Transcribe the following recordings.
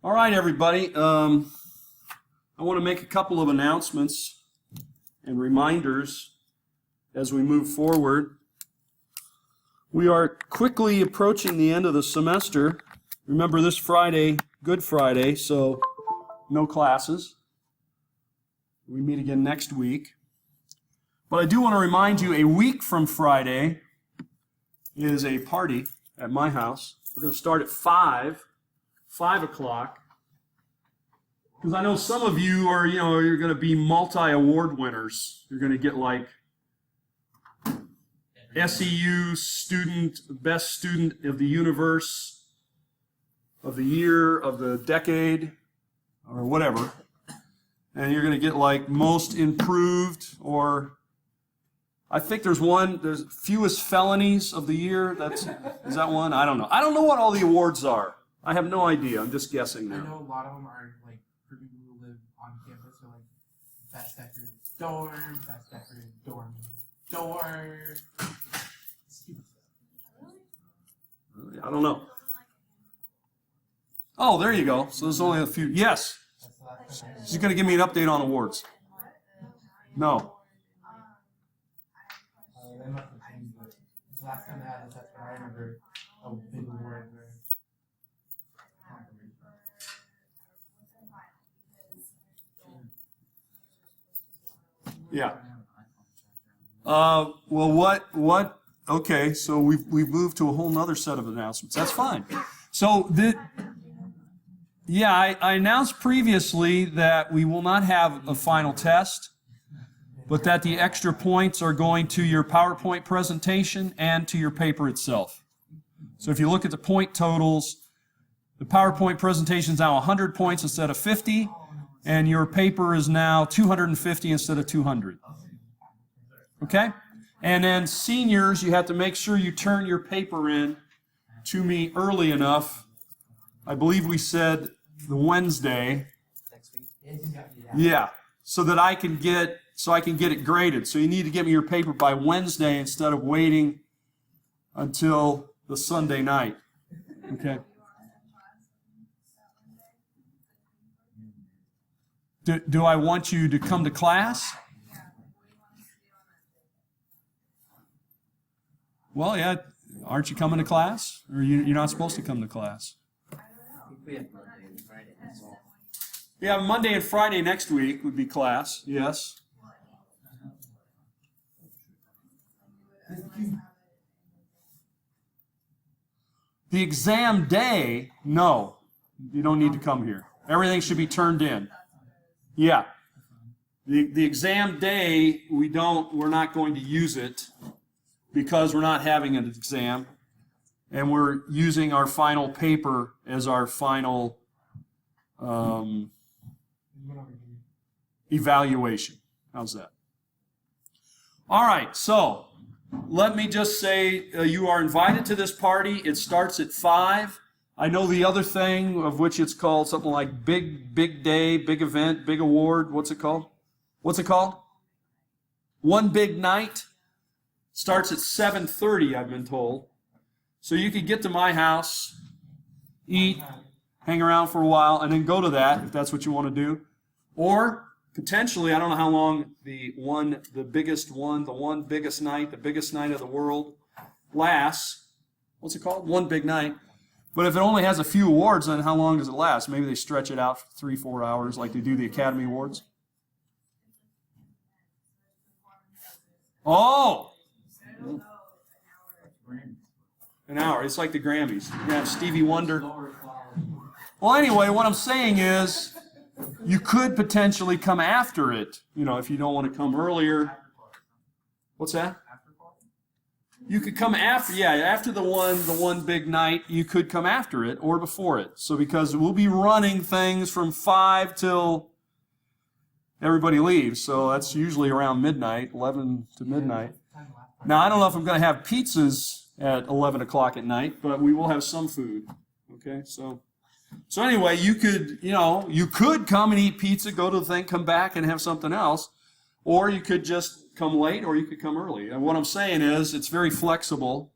All right, everybody. I want to make a couple of announcements and reminders as we move forward. We are quickly approaching the end of the semester. Remember, this Friday, Good Friday, so no classes. We meet again next week. But I do want to remind you, a week from Friday is a party at my house. We're going to start at 5 o'clock. Because I know some of you are, you're going to be multi-award winners. You're going to get like SEU student, best student of the universe, of the year, of the decade, or whatever. And you're going to get like most improved, or I think there's fewest felonies of the year. Is that one? I don't know. I don't know what all the awards are. I have no idea. I'm just guessing now. I know a lot of them are like for people who live on campus, so like best decorated dorm, best decorated dorm door. I don't know. Oh, there you go. So there's only a few. Yes. She's going to give me an update on awards. No. They must have changed it. The last time they had this, that's what I remember. A big award where. Yeah. Well, what? Okay, so we've moved to a whole nother set of announcements. That's fine. So I announced previously that we will not have a final test, but that the extra points are going to your PowerPoint presentation and to your paper itself. So if you look at the point totals, the PowerPoint presentation is now 100 points instead of 50, and your paper is now 250 instead of 200. Okay? And then seniors, you have to make sure you turn your paper in to me early enough. I believe we said the Wednesday. Next week. Yeah, so that I can get it graded. So you need to get me your paper by Wednesday instead of waiting until the Sunday night. Okay? Do I want you to come to class? Well, yeah. Aren't you coming to class? Or you're not supposed to come to class? We have Monday and Friday, that's all. Yeah, Monday and Friday next week would be class, yes. The exam day, no. You don't need to come here. Everything should be turned in. Yeah. The exam day, we're not going to use it because we're not having an exam, and we're using our final paper as our final evaluation. How's that? All right, so let me just say you are invited to this party. It starts at 5. I know the other thing, of which it's called something like big day, big event, big award. What's it called? One big night. Starts at 7:30, I've been told. So you could get to my house, eat, hang around for a while, and then go to that if that's what you want to do. Or potentially, I don't know how long the biggest night, the biggest night of the world lasts. What's it called? One big night. But if it only has a few awards, then how long does it last? Maybe they stretch it out for 3-4 hours like they do the Academy Awards. Oh! An hour. It's like the Grammys. You have Stevie Wonder. Well, anyway, what I'm saying is you could potentially come after it, if you don't want to come earlier. What's that? You could come after the one big night, you could come after it or before it. So because we'll be running things from 5 till everybody leaves. So that's usually around midnight, 11 to midnight. Now, I don't know if I'm going to have pizzas at 11 o'clock at night, but we will have some food. Okay, so anyway, you could come and eat pizza, go to the thing, come back and have something else, or you could just come late, or you could come early. And what I'm saying is, it's very flexible,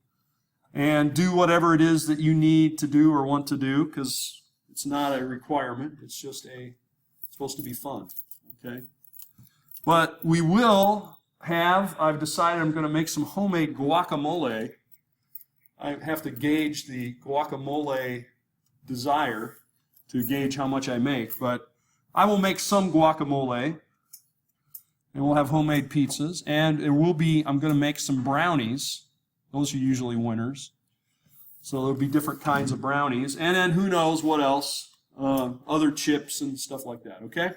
and do whatever it is that you need to do or want to do, because It's not a requirement. It's just supposed to be fun. Okay? But we will I've decided I'm going to make some homemade guacamole. I have to gauge the guacamole desire to gauge how much I make. But I will make some guacamole, and we'll have homemade pizzas. And I'm going to make some brownies. Those are usually winners. So there'll be different kinds of brownies. And then who knows what else, other chips and stuff like that, okay?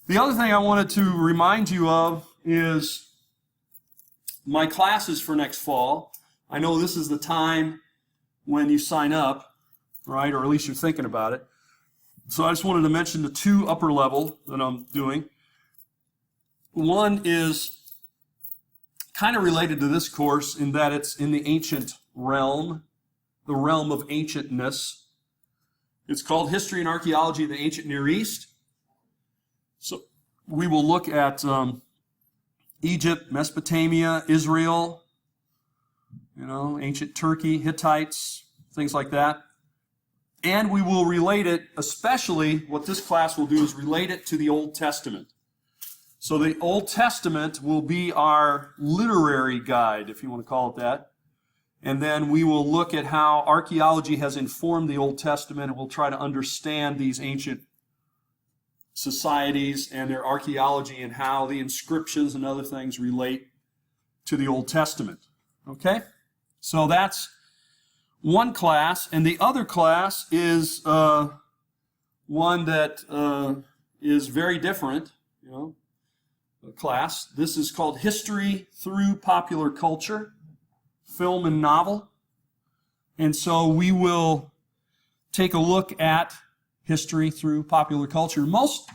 The other thing I wanted to remind you of is my classes for next fall. I know this is the time when you sign up, right? Or at least you're thinking about it. So I just wanted to mention the 2 upper level that I'm doing. One is kind of related to this course in that it's in the ancient realm, the realm of ancientness. It's called History and Archaeology of the Ancient Near East. So we will look at Egypt, Mesopotamia, Israel, ancient Turkey, Hittites, things like that. And we will relate it, especially what this class will do is relate it to the Old Testament. So the Old Testament will be our literary guide, if you want to call it that. And then we will look at how archaeology has informed the Old Testament, and we'll try to understand these ancient societies and their archaeology and how the inscriptions and other things relate to the Old Testament. Okay? So that's one class, and the other class is one that is very different, class. This is called History Through Popular Culture, Film and Novel. And so we will take a look at history through popular culture. Most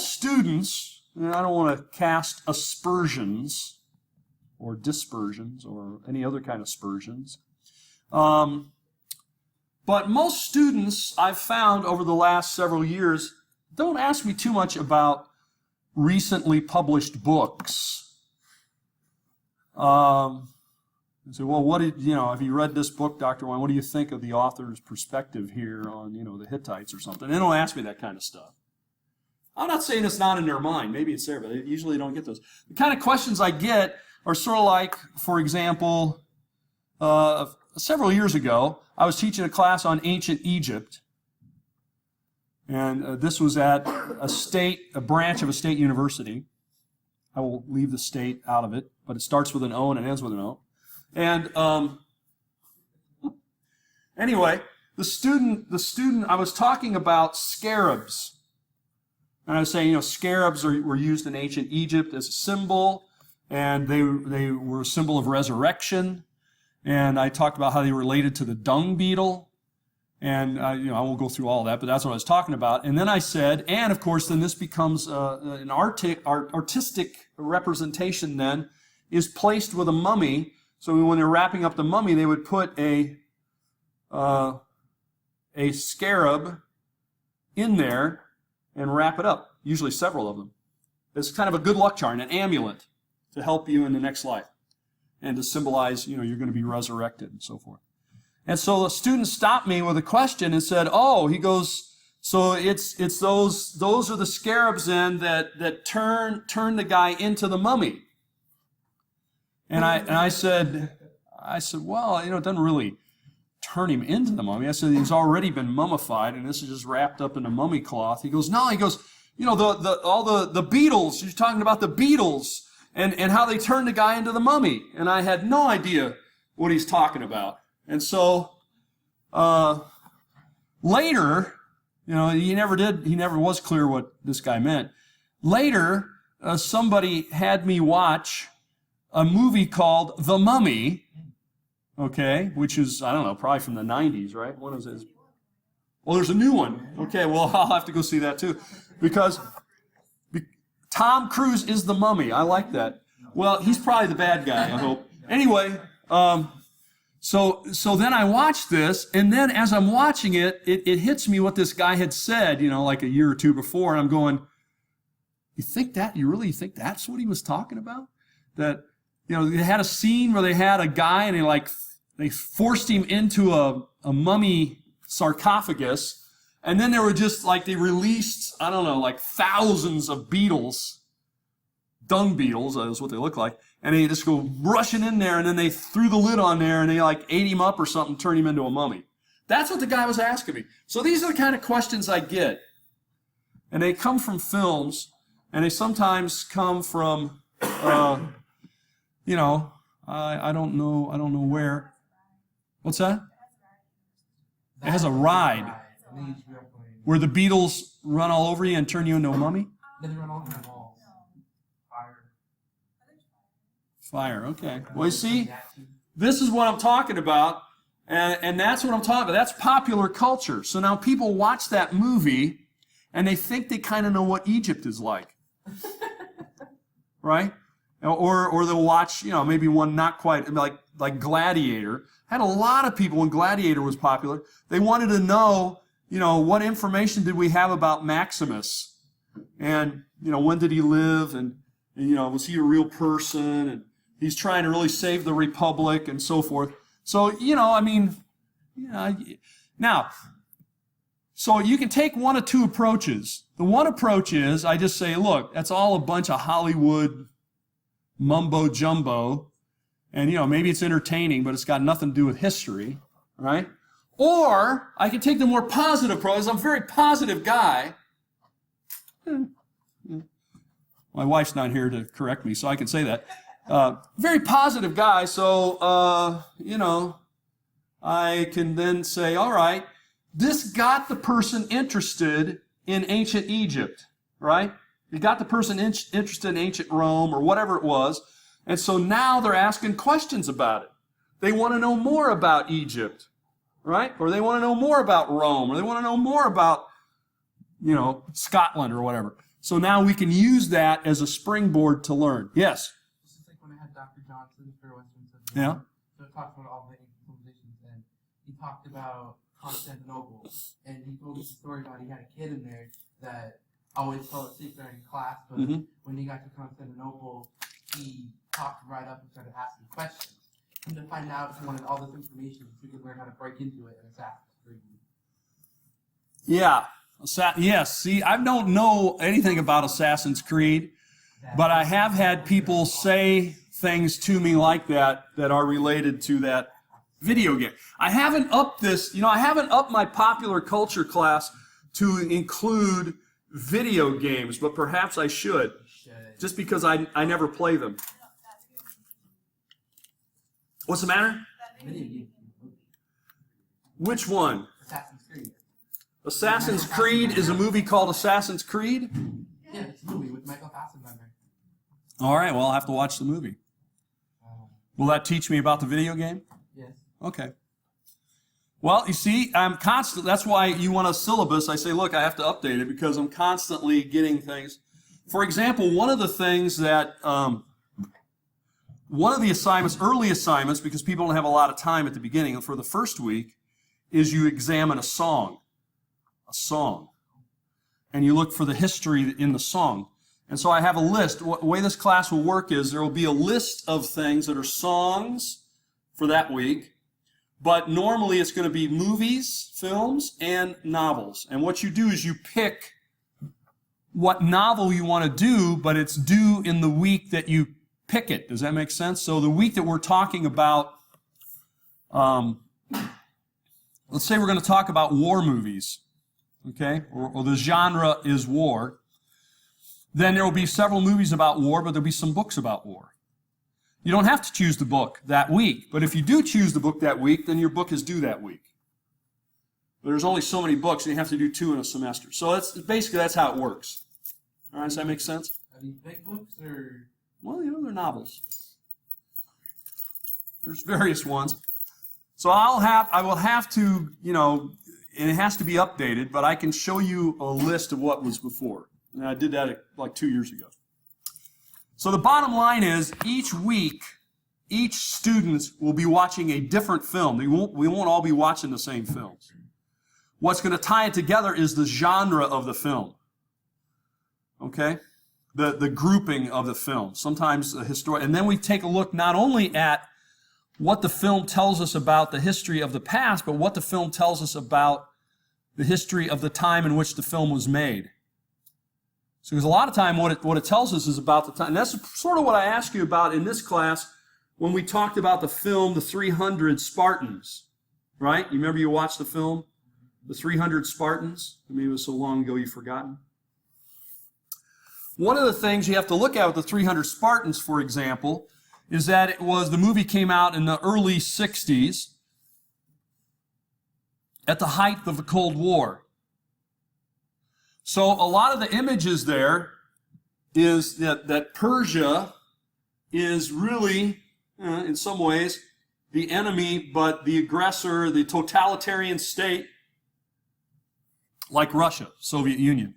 students, and I don't want to cast aspersions or dispersions or any other kind of aspersions, but most students I've found over the last several years don't ask me too much about recently published books. And say, well, have you read this book, Dr. Wine? What do you think of the author's perspective here on, the Hittites or something? They don't ask me that kind of stuff. I'm not saying it's not in their mind. Maybe it's there, but they usually don't get those. The kind of questions I get are sort of like, for example, several years ago, I was teaching a class on ancient Egypt. And this was at a branch of a state university. I will leave the state out of it, but it starts with an O and it ends with an O. And anyway, the student, I was talking about scarabs. And I was saying, scarabs were used in ancient Egypt as a symbol, and they were a symbol of resurrection. And I talked about how they related to the dung beetle. And, I won't go through all that, but that's what I was talking about. And then I said, and of course, then this becomes an artistic representation then is placed with a mummy. So when they're wrapping up the mummy, they would put a scarab in there and wrap it up, usually several of them. It's kind of a good luck charm, an amulet to help you in the next life and to symbolize, you're going to be resurrected and so forth. And so the student stopped me with a question and said, he goes, so it's those are the scarabs then that turn the guy into the mummy. And I said, well, it doesn't really turn him into the mummy. I said, he's already been mummified, and this is just wrapped up in a mummy cloth. He goes, no, all the beetles, you're talking about the beetles and how they turn the guy into the mummy. And I had no idea what he's talking about. And so later, he never was clear what this guy meant. Later, somebody had me watch a movie called The Mummy, okay, which is, I don't know, probably from the 90s, right? When was it? Well, there's a new one. Okay, well, I'll have to go see that too. Because Tom Cruise is the mummy. I like that. Well, he's probably the bad guy, I hope. Anyway, so then I watched this, and then as I'm watching it hits me what this guy had said, like a year or two before, and I'm going, you really think that's what he was talking about? That, they had a scene where they had a guy and they forced him into a mummy sarcophagus, and then there were just like they released, I don't know, like thousands of beetles, dung beetles, is what they look like, and they just go rushing in there, and then they threw the lid on there, and they like ate him up or something, turned him into a mummy. That's what the guy was asking me. So these are the kind of questions I get, and they come from films, and they sometimes come from, you know, I don't know where. What's that? It has a ride where the beetles run all over you and turn you into a mummy? Then they run all over the walls. Fire, okay. Well, you see, this is what I'm talking about, and that's what I'm talking about. That's popular culture. So now people watch that movie, and they think they kind of know what Egypt is like. Right? Or they'll watch, you know, maybe one not quite, like Gladiator. Had a lot of people, when Gladiator was popular, they wanted to know, you know, what information did we have about Maximus? And, you know, when did he live? And you know, was he a real person? And he's trying to really save the Republic and so forth. So, you know, I mean, now, so you can take one of two approaches. The one approach is, I just say, look, that's all a bunch of Hollywood mumbo jumbo. And, you know, maybe it's entertaining, but it's got nothing to do with history, right? Or I can take the more positive approach. I'm a very positive guy. My wife's not here to correct me, so I can say that. Very positive guy, so, you know, I can then say, all right, this got the person interested in ancient Egypt, right? It got the person interested in ancient Rome or whatever it was. And so now they're asking questions about it. They want to know more about Egypt, right? Or they want to know more about Rome, or they want to know more about, you know, Scotland or whatever. So now we can use that as a springboard to learn. Yes? This is like when I had Dr. Johnson for Western Civilization. Yeah. So it talked about all the ancient civilizations, and he talked about Constantinople, and he told us a story about he had a kid in there that always fell asleep during class, but when he got to Constantinople, he popped right up and started asking questions. And to find out, he wanted all this information so he could learn how to break into it in Assassin's Creed. Yeah. Yes. See, I don't know anything about Assassin's Creed, but I have had people say things to me like that that are related to that video game. I haven't upped this, you know, I haven't upped my popular culture class to include video games, but perhaps I should, just because I never play them. What's the matter? Which one? Assassin's Creed. Assassin's Creed is a movie called Assassin's Creed? Yeah, it's a movie with Michael Fassbender. All right, well, I'll have to watch the movie. Will that teach me about the video game? Yes. Okay. Well, you see, I'm constant. That's why you want a syllabus. I say, look, I have to update it because I'm constantly getting things. For example, one of the things that, one of the assignments, early assignments, because people don't have a lot of time at the beginning, for the first week, is you examine a song. A song. And you look for the history in the song. And so I have a list. The way this class will work is there will be a list of things that are songs for that week. But normally it's going to be movies, films, and novels. And what you do is you pick what novel you want to do, but it's due in the week that you pick it. Does that make sense? So the week that we're talking about, let's say we're going to talk about war movies, okay? Or the genre is war. Then there will be several movies about war, but there'll be some books about war. You don't have to choose the book that week, but if you do choose the book that week, then your book is due that week. But there's only so many books, and you have to do 2 in a semester. So that's how it works. All right, does that make sense? Are these big books or? Well, you know, they're novels. There's various ones. So I will have to, you know, and it has to be updated, but I can show you a list of what was before. And I did that like 2 years ago. So the bottom line is, each week, each student will be watching a different film. We won't all be watching the same films. What's going to tie it together is the genre of the film. Okay? The grouping of the film. Sometimes the historic. And then we take a look not only at what the film tells us about the history of the past, but what the film tells us about the history of the time in which the film was made. So because a lot of time what it tells us is about the time. And that's sort of what I asked you about in this class when we talked about the film, The 300 Spartans. Right? You remember you watched the film, The 300 Spartans? Maybe it was so long ago you've forgotten. One of the things you have to look at with The 300 Spartans, for example, is that the movie came out in the early 60s at the height of the Cold War. So a lot of the images there is that Persia is really, in some ways, the enemy, but the aggressor, the totalitarian state, like Russia, Soviet Union.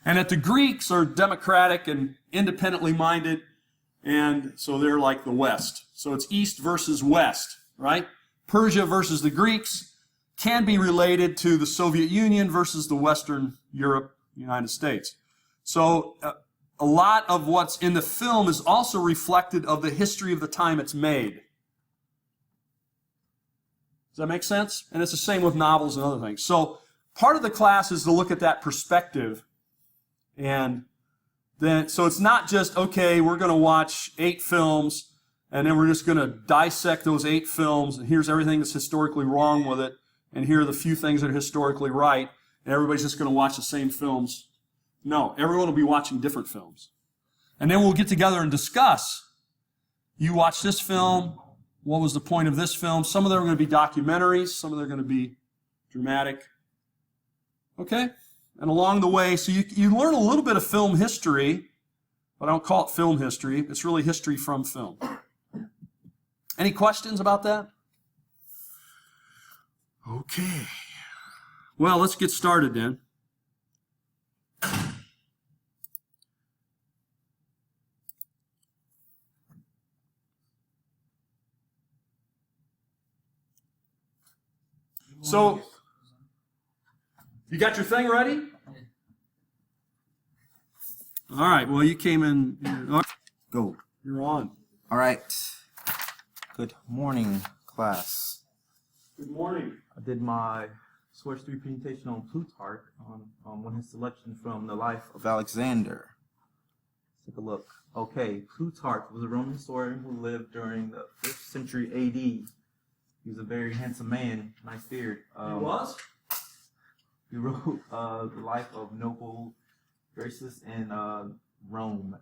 And that the Greeks are democratic and independently minded, and so they're like the West. So it's East versus West, right? Persia versus the Greeks can be related to the Soviet Union versus the Western Europe, United States. So a lot of what's in the film is also reflected of the history of the time it's made. Does that make sense? And it's the same with novels and other things. So part of the class is to look at that perspective. And then, so it's not just, okay, we're going to watch 8 films, and then we're just going to dissect those 8 films, and here's everything that's historically wrong with it, and here are the few things that are historically right, and everybody's just going to watch the same films. No, everyone will be watching different films. And then we'll get together and discuss. You watch this film. What was the point of this film? Some of them are going to be documentaries. Some of them are going to be dramatic. Okay? And along the way, so you learn a little bit of film history, but I don't call it film history. It's really history from film. Any questions about that? Okay. Well, let's get started then. So, you got your thing ready? All right, well, you came in. Go. You're on. All right. Good morning, class. Good morning. I did my Source 3 presentation on Plutarch on one of his selections from the life of Alexander. Let's take a look. Okay, Plutarch was a Roman historian who lived during the 5th century AD. He was a very handsome man, nice beard. He was? He wrote the life of noble graces in Rome.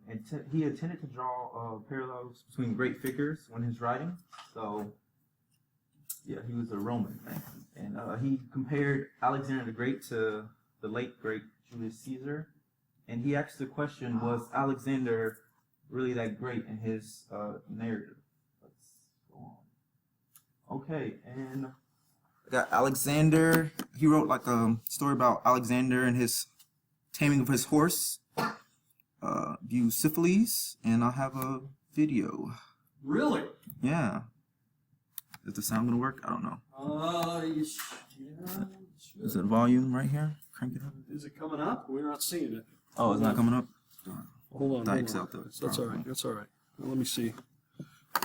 And he intended to draw parallels between great figures when he's writing. So, yeah, he was a Roman man. And he compared Alexander the Great to the late great Julius Caesar. And he asked the question, was Alexander really that great in his narrative? Let's go on. Okay, and I got Alexander. He wrote like a story about Alexander and his taming of his horse, Bucephalus, and I'll have a video. Really? Yeah. Is the sound gonna work? I don't know. Yeah. Is it volume right here? Crank it up. Is it coming up? We're not seeing it. Oh, it's not coming up? Hold on. Dykes out though. That's all right. That's all right. Well, let me see.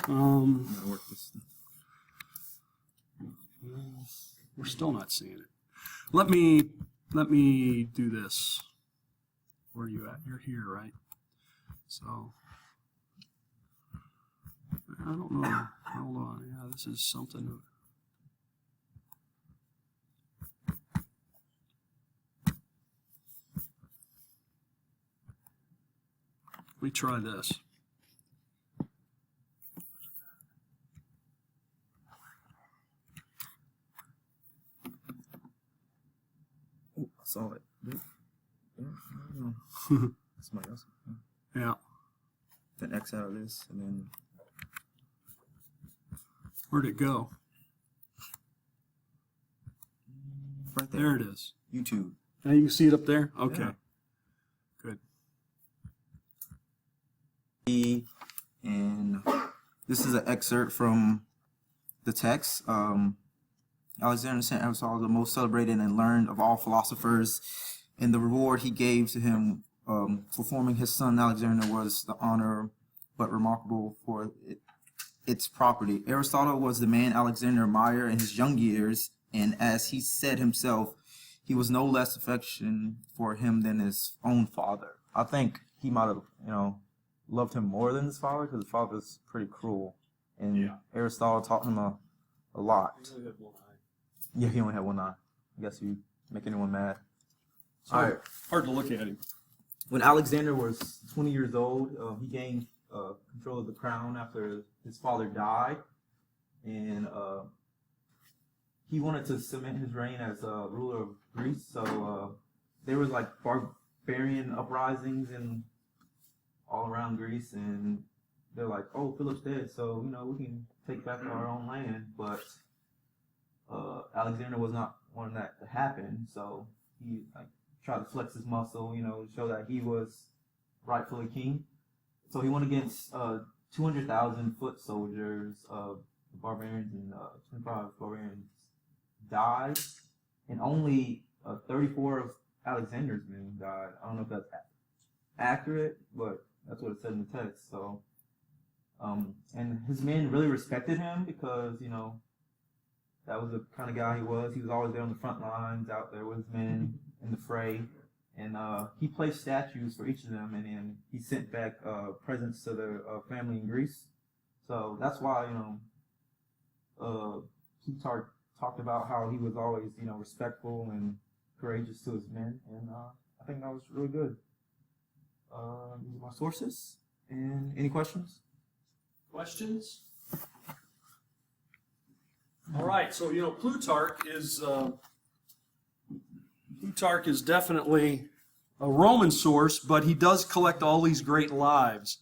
I'm gonna work this. We're still not seeing it. Let me do this. Where are you at? You're here, right? So I don't know. Hold on. Yeah, this is something. Let me try this. Oh, I saw it. Somebody else. Yeah. Then X out of this, and then. Where'd it go? Right there. There it is. YouTube. Now you can see it up there? Okay. Yeah. Good. And this is an excerpt from the text. Alexander sent Aristotle, the most celebrated and learned of all philosophers, and the reward he gave to him for forming his son Alexander was the honor, but remarkable for it its property. Aristotle was the man Alexander admired in his young years, and as he said himself, he was no less affection for him than his own father. I think he might have, loved him more than his father because his father was pretty cruel, and Aristotle taught him a lot. Yeah, he only had one eye. I guess you make anyone mad. So hard to look at him. When Alexander was 20 years old, he gained control of the crown after his father died, and he wanted to cement his reign as ruler of Greece. So there was like barbarian uprisings and all around Greece, and they're like, "Oh, Philip's dead, so we can take back our own land." But Alexander was not wanting that to happen, so he tried to flex his muscle, to show that he was rightfully king. So he went against 200,000 foot soldiers of the barbarians, and 25 barbarians died, and only 34 of Alexander's men died. I don't know if that's accurate, but that's what it said in the text. So, and his men really respected him because, that was the kind of guy he was. He was always there on the front lines, out there with his men in the fray. And he placed statues for each of them, and then he sent back presents to their family in Greece. So that's why, Plutarch talked about how he was always, respectful and courageous to his men. And I think that was really good. These are my sources. And any questions? Questions? All right, so Plutarch is definitely a Roman source, but he does collect all these great lives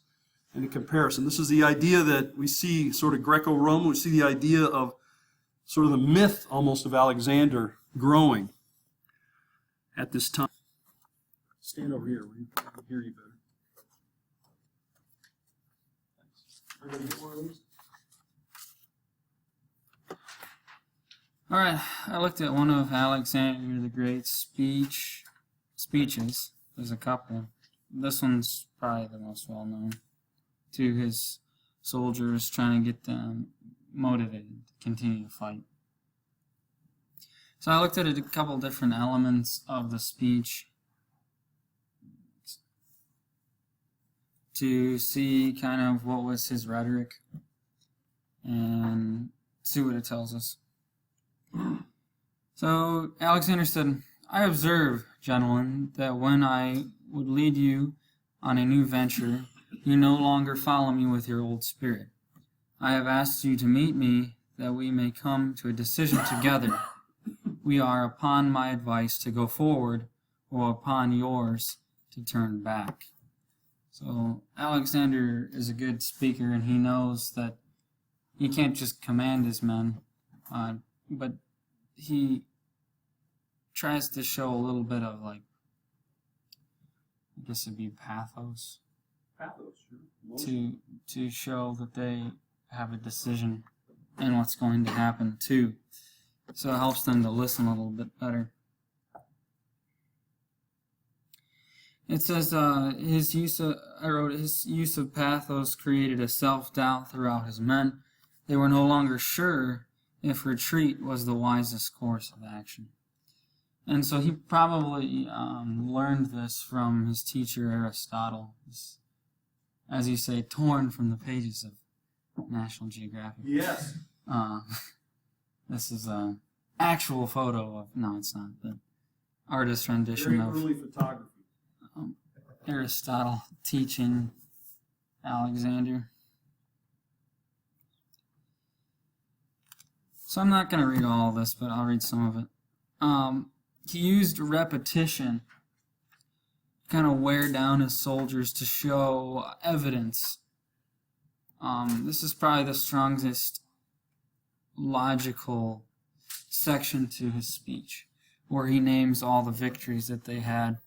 in comparison. This is the idea that we see sort of Greco-Roman. We see the idea of sort of the myth almost of Alexander growing at this time. Stand over here. We can hear you better. Everybody get one of these? All right, I looked at one of Alexander the Great's speeches. There's a couple. This one's probably the most well-known. To his soldiers, trying to get them motivated to continue to fight. So I looked at a couple different elements of the speech to see kind of what was his rhetoric and see what it tells us. So Alexander said, "I observe, gentlemen, that when I would lead you on a new venture, you no longer follow me with your old spirit. I have asked you to meet me that we may come to a decision together. We are upon my advice to go forward, or upon yours to turn back." So Alexander is a good speaker, and he knows that he can't just command his men, but he tries to show a little bit of, I guess it'd be pathos. Pathos, sure. To show that they have a decision and what's going to happen too. So it helps them to listen a little bit better. It says his use of pathos created a self-doubt throughout his men. They were no longer sure if retreat was the wisest course of action. And so he probably learned this from his teacher Aristotle. As you say, torn from the pages of National Geographic. Yes. This is an actual photo of, no, it's not, the artist rendition Very of early photography. Aristotle teaching Alexander. So I'm not going to read all of this, but I'll read some of it. He used repetition to kind of wear down his soldiers to show evidence. This is probably the strongest logical section to his speech, where he names all the victories that they had.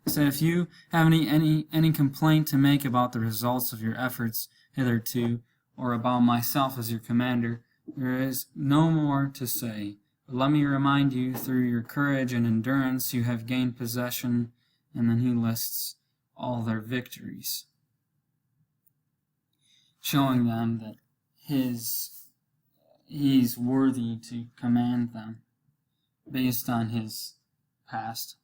He said, "If you have any complaint to make about the results of your efforts hitherto, or about myself as your commander, there is no more to say. But let me remind you, through your courage and endurance, you have gained possession," and then he lists all their victories, showing them that he's worthy to command them based on his past.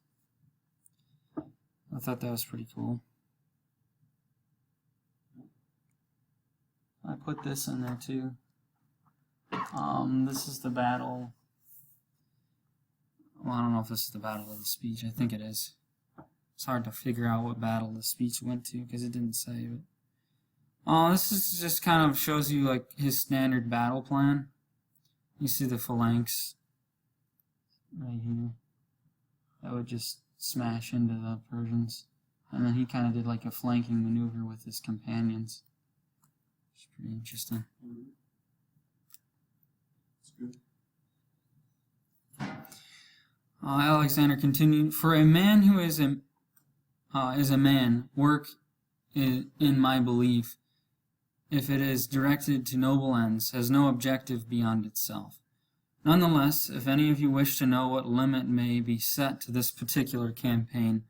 I thought that was pretty cool. I put this in there too. This is the battle. Well, I don't know if this is the battle of the speech. I think it is. It's hard to figure out what battle the speech went to because it didn't say. But this is just kind of shows you like his standard battle plan. You see the phalanx right here. That would just smash into the Persians, and then he kind of did like a flanking maneuver with his companions. It's pretty interesting. It's good. Alexander continued, "For a man who is a man, work in my belief, if it is directed to noble ends, has no objective beyond itself. Nonetheless, if any of you wish to know what limit may be set to this particular campaign,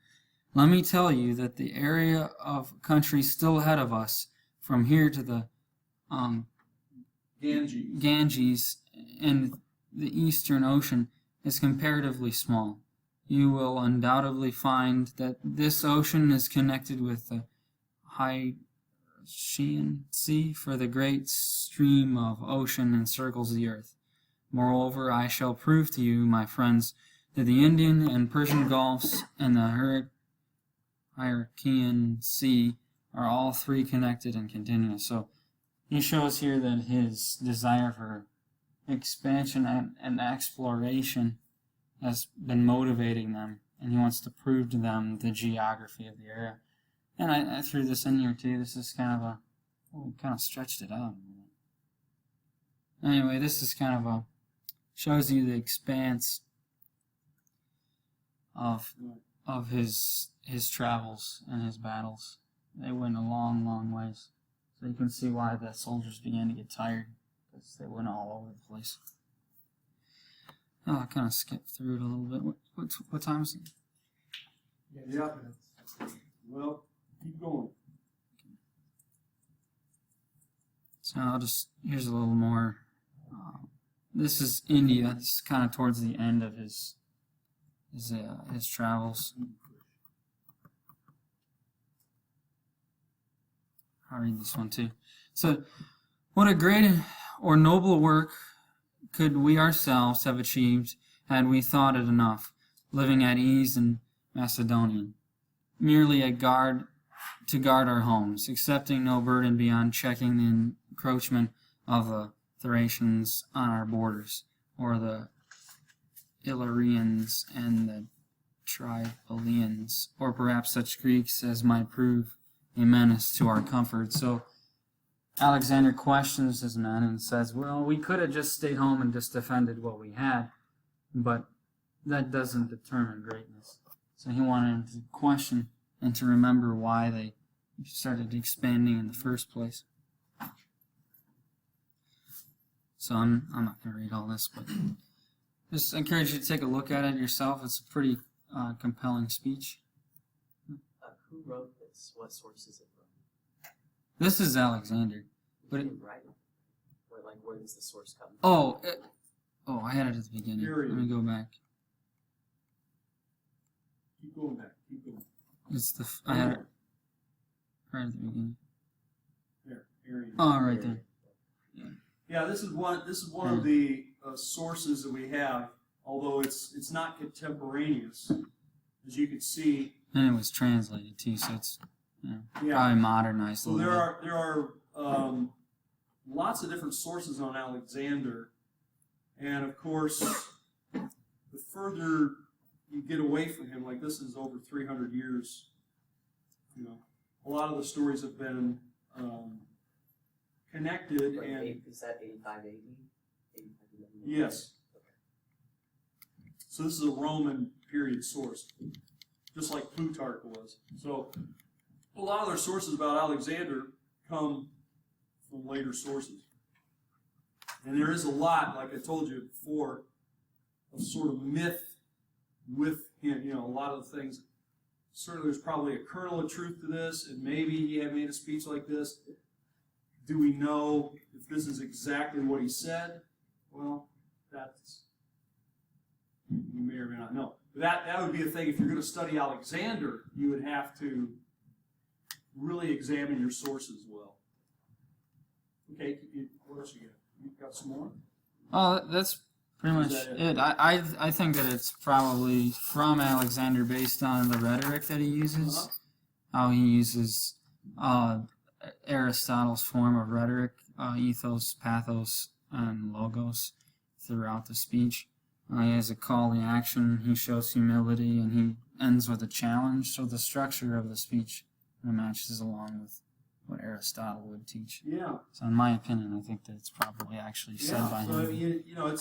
let me tell you that the area of country still ahead of us, from here to the Ganges and the Eastern Ocean, is comparatively small. You will undoubtedly find that this ocean is connected with the Haitian Sea, for the great stream of ocean encircles the earth. Moreover, I shall prove to you, my friends, that the Indian and Persian Gulfs and the Hyrcaean Sea are all three connected and continuous." So he shows here that his desire for expansion and exploration has been motivating them, and he wants to prove to them the geography of the area. And I threw this in here too. This is kind of stretched it out. Anyway, this is kind of shows you the expanse of his travels and his battles. They went a long, long ways. So you can see why the soldiers began to get tired, because they went all over the place. Oh, I kind of skipped through it a little bit. What time is it? Yeah. Well, keep going. So here's a little more. This is India. This is kind of towards the end of his travels. I'll read this one too. So, what a great or noble work could we ourselves have achieved had we thought it enough, living at ease in Macedonia, merely to guard our homes, accepting no burden beyond checking the encroachment of the Thracians on our borders, or the Illyrians and the Triballians, or perhaps such Greeks as might prove a menace to our comfort. So Alexander questions his men and says, well, we could have just stayed home and just defended what we had, but that doesn't determine greatness. So he wanted him to question and to remember why they started expanding in the first place. So I'm not going to read all this, but just encourage you to take a look at it yourself. It's a pretty compelling speech. Who wrote this? What source is it from? This is Alexander. But Who write it? Or like, where does the source come from? I had it at the beginning. Here it Let me is. go back. Keep going back. Keep going. It's I had it right at the beginning. There. Here it is. Oh, right there. Yeah, this is one of the sources that we have, although it's not contemporaneous, as you can see. And it was translated too, so it's Yeah. probably modernized a So little there are lots of different sources on Alexander, and of course, the further you get away from him, like this is over 300 years. You know, a lot of the stories have been connected, Like, and is that 85 AD? 85 AD? yes. So this is a Roman period source, just like Plutarch was. So a lot of their sources about Alexander come from later sources. And there is a lot, like I told you before, of sort of myth with him. You know, a lot of the things. Certainly there's probably a kernel of truth to this, and maybe he had made a speech like this. Do we know if if this is exactly what he said, well, that's, you may or may not know. That would be a thing. If you're going to study Alexander, you would have to really examine your sources well. Okay, what else you got? You got some more? That's pretty much Is that it. I think that it's probably from Alexander based on the rhetoric that he uses, how he uses Aristotle's form of rhetoric, ethos, pathos, and logos throughout the speech. He has a call to action, he shows humility, and he ends with a challenge. So the structure of the speech matches along with what Aristotle would teach. Yeah. So in my opinion, I think that it's probably actually said by so him. you know,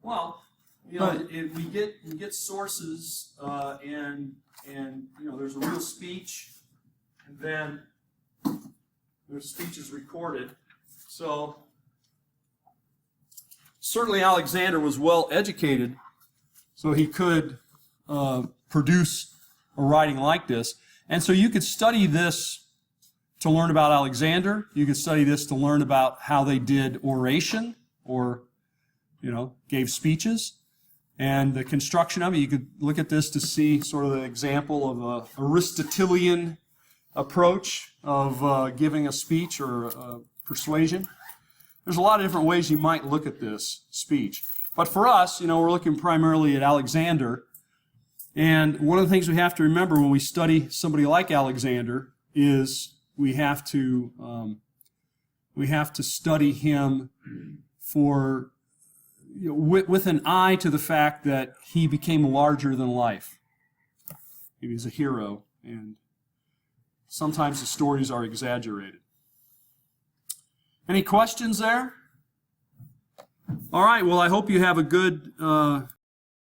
well, you know, we get sources, and you know, there's a real speech, and then the speech is recorded. So certainly Alexander was well educated, so he could produce a writing like this. And so you could study this to learn about Alexander. You could study this to learn about how they did oration, or, you know, gave speeches, and the construction of it. You could look at this to see sort of the example of a Aristotelian approach of giving a speech or persuasion. There's a lot of different ways you might look at this speech. But for us, you know, we're looking primarily at Alexander. And one of the things we have to remember when we study somebody like Alexander is we have to study him for, you know, with an eye to the fact that he became larger than life. He was a hero, and sometimes the stories are exaggerated. Any questions there? All right, well, I hope you have a good